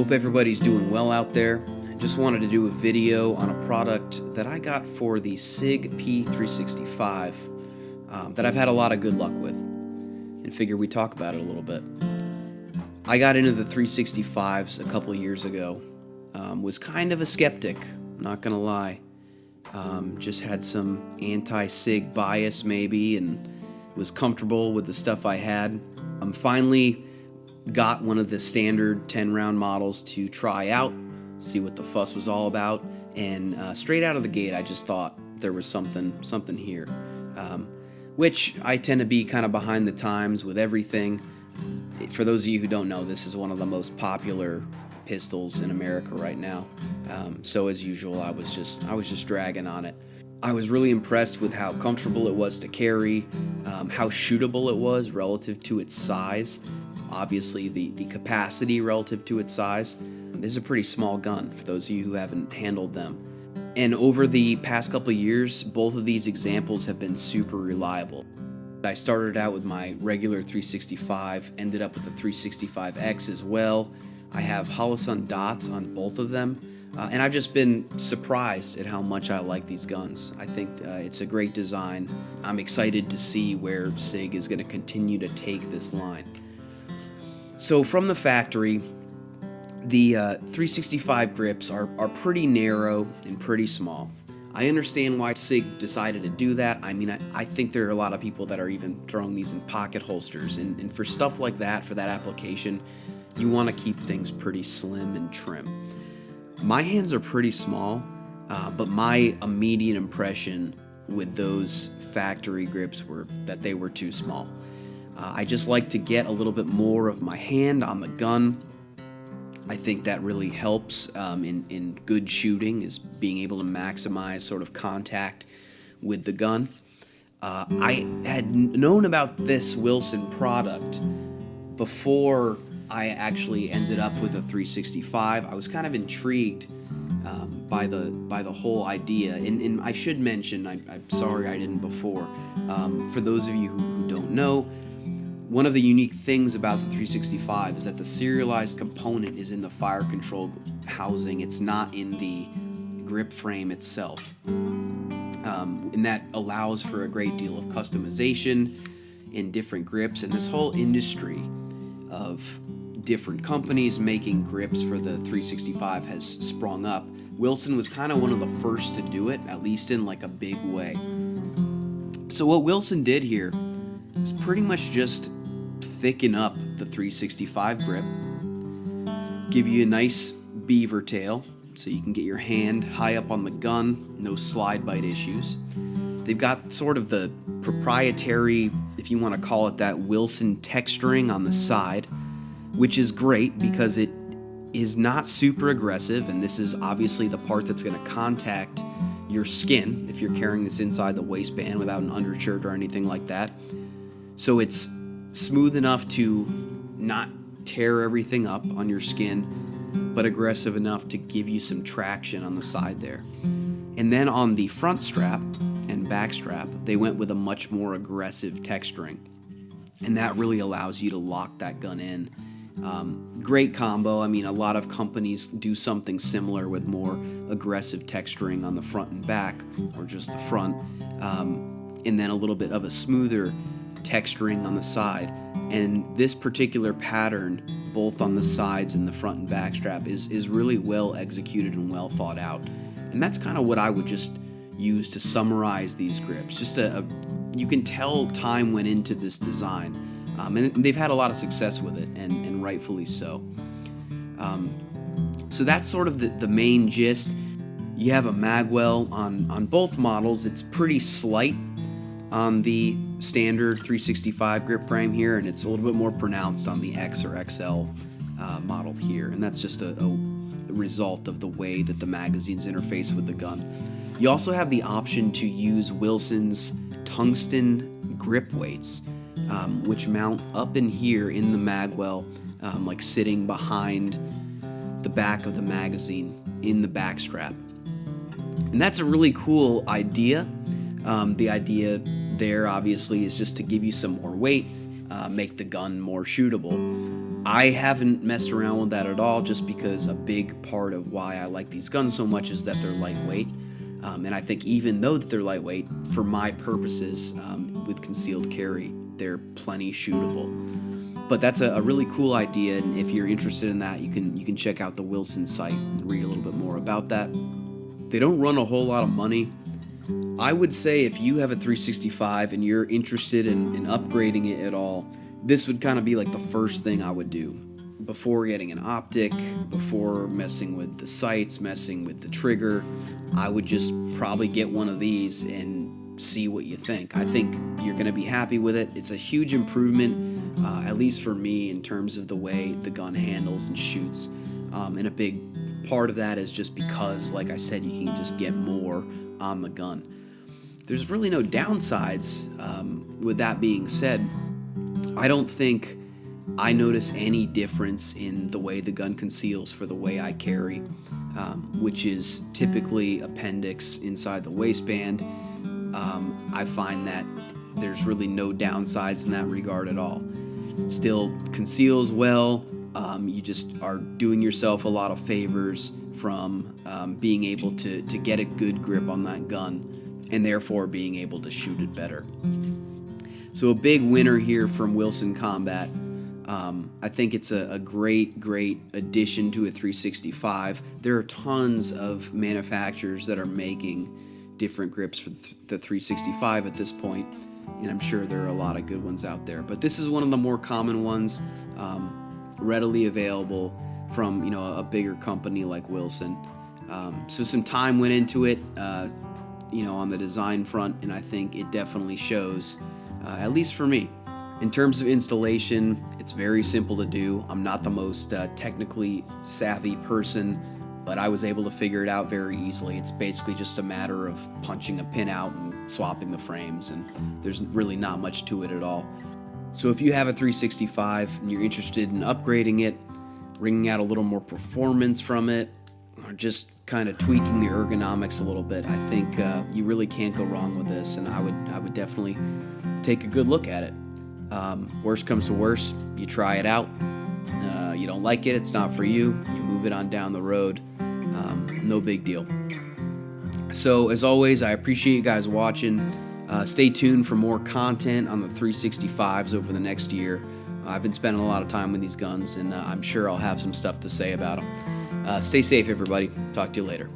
Hope everybody's doing well out there. I just wanted to do a video on a product that I got for the Sig P365 that I've had a lot of good luck with, and figure we talk about it a little bit. I got into the 365s a couple years ago. Was kind of a skeptic, not gonna lie. Just had some anti-Sig bias maybe, and was comfortable with the stuff I had. Finally got one of the standard 10-round models to try out, see what the fuss was all about, and straight out of the gate I just thought there was something here. Which I tend to be kind of behind the times with everything. For those of you who don't know, this is one of the most popular pistols in America right now. So as usual, I was just dragging on it. I was really impressed with how comfortable it was to carry, how shootable it was relative to its size. Obviously, the capacity relative to its size. This is a pretty small gun for those of you who haven't handled them. And over the past couple of years, both of these examples have been super reliable. I started out with my regular 365, ended up with the 365X as well. I have Holosun dots on both of them, and I've just been surprised at how much I like these guns. I think it's a great design. I'm excited to see where Sig is going to continue to take this line. So from the factory, the 365 grips are pretty narrow and pretty small. I understand why Sig decided to do that. I mean, I think there are a lot of people that are even throwing these in pocket holsters, and for stuff like that, for that application, you want to keep things pretty slim and trim. My hands are pretty small, but my immediate impression with those factory grips were that they were too small. I just like to get a little bit more of my hand on the gun. I think that really helps in good shooting, is being able to maximize sort of contact with the gun. I had known about this Wilson product before I actually ended up with a 365. I was kind of intrigued by the whole idea, and I should mention, I'm sorry I didn't before. For those of you who don't know, one of the unique things about the 365 is that the serialized component is in the fire control housing. It's not in the grip frame itself. And that allows for a great deal of customization in different grips. And this whole industry of different companies making grips for the 365 has sprung up. Wilson was kind of one of the first to do it, at least in like a big way. So what Wilson did here is pretty much just thicken up the 365 grip, give you a nice beaver tail so you can get your hand high up on the gun, no slide bite issues. They've got sort of the proprietary, if you want to call it that, Wilson texturing on the side, which is great because it is not super aggressive, and this is obviously the part that's going to contact your skin if you're carrying this inside the waistband without an undershirt or anything like that. So it's smooth enough to not tear everything up on your skin, but aggressive enough to give you some traction on the side there. And then on the front strap and back strap, they went with a much more aggressive texturing, and that really allows you to lock that gun in. Great combo. I mean, a lot of companies do something similar with more aggressive texturing on the front and back, or just the front, and then a little bit of a smoother texturing on the side. And this particular pattern, both on the sides and the front and back strap, is really well executed and well thought out. And that's kind of what I would just use to summarize these grips. Just you can tell time went into this design, and they've had a lot of success with it, and rightfully so. So that's sort of the main gist. You have a magwell on both models. It's pretty slight on the standard 365 grip frame here, and it's a little bit more pronounced on the X or XL model here, and that's just a result of the way that the magazines interface with the gun. You also have the option to use Wilson's tungsten grip weights, which mount up in here in the magwell, like sitting behind the back of the magazine in the back strap. And that's a really cool idea. The idea there obviously is just to give you some more weight, make the gun more shootable. I haven't messed around with that at all, just because a big part of why I like these guns so much is that they're lightweight. And I think even though that they're lightweight, for my purposes with concealed carry, they're plenty shootable. But that's a really cool idea, and if you're interested in that, you can check out the Wilson site and read a little bit more about that. They don't run a whole lot of money. I would say if you have a 365 and you're interested in upgrading it at all, this would kind of be like the first thing I would do. Before getting an optic, before messing with the sights, messing with the trigger, I would just probably get one of these and see what you think. I think you're going to be happy with it. It's a huge improvement, at least for me, in terms of the way the gun handles and shoots. And a big part of that is just because, like I said, you can just get more on the gun. There's really no downsides. With that being said, I don't think I notice any difference in the way the gun conceals for the way I carry, which is typically appendix inside the waistband. I find that there's really no downsides in that regard at all. Still conceals well. You just are doing yourself a lot of favors from being able to get a good grip on that gun, and therefore being able to shoot it better. So a big winner here from Wilson Combat. I think it's a great addition to a 365. There are tons of manufacturers that are making different grips for the 365 at this point, and I'm sure there are a lot of good ones out there. But this is one of the more common ones, readily available from a bigger company like Wilson. So some time went into it, on the design front, and I think it definitely shows, at least for me. In terms of installation, it's very simple to do. I'm not the most technically savvy person, but I was able to figure it out very easily. It's basically just a matter of punching a pin out and swapping the frames, and there's really not much to it at all. So if you have a 365 and you're interested in upgrading it, wringing out a little more performance from it, or just kind of tweaking the ergonomics a little bit, I think you really can't go wrong with this, and I would definitely take a good look at it. Worst comes to worst, you try it out. You don't like it, it's not for you, you move it on down the road. No big deal. So as always, I appreciate you guys watching. Stay tuned for more content on the 365s over the next year. I've been spending a lot of time with these guns, and I'm sure I'll have some stuff to say about them. Stay safe, everybody. Talk to you later.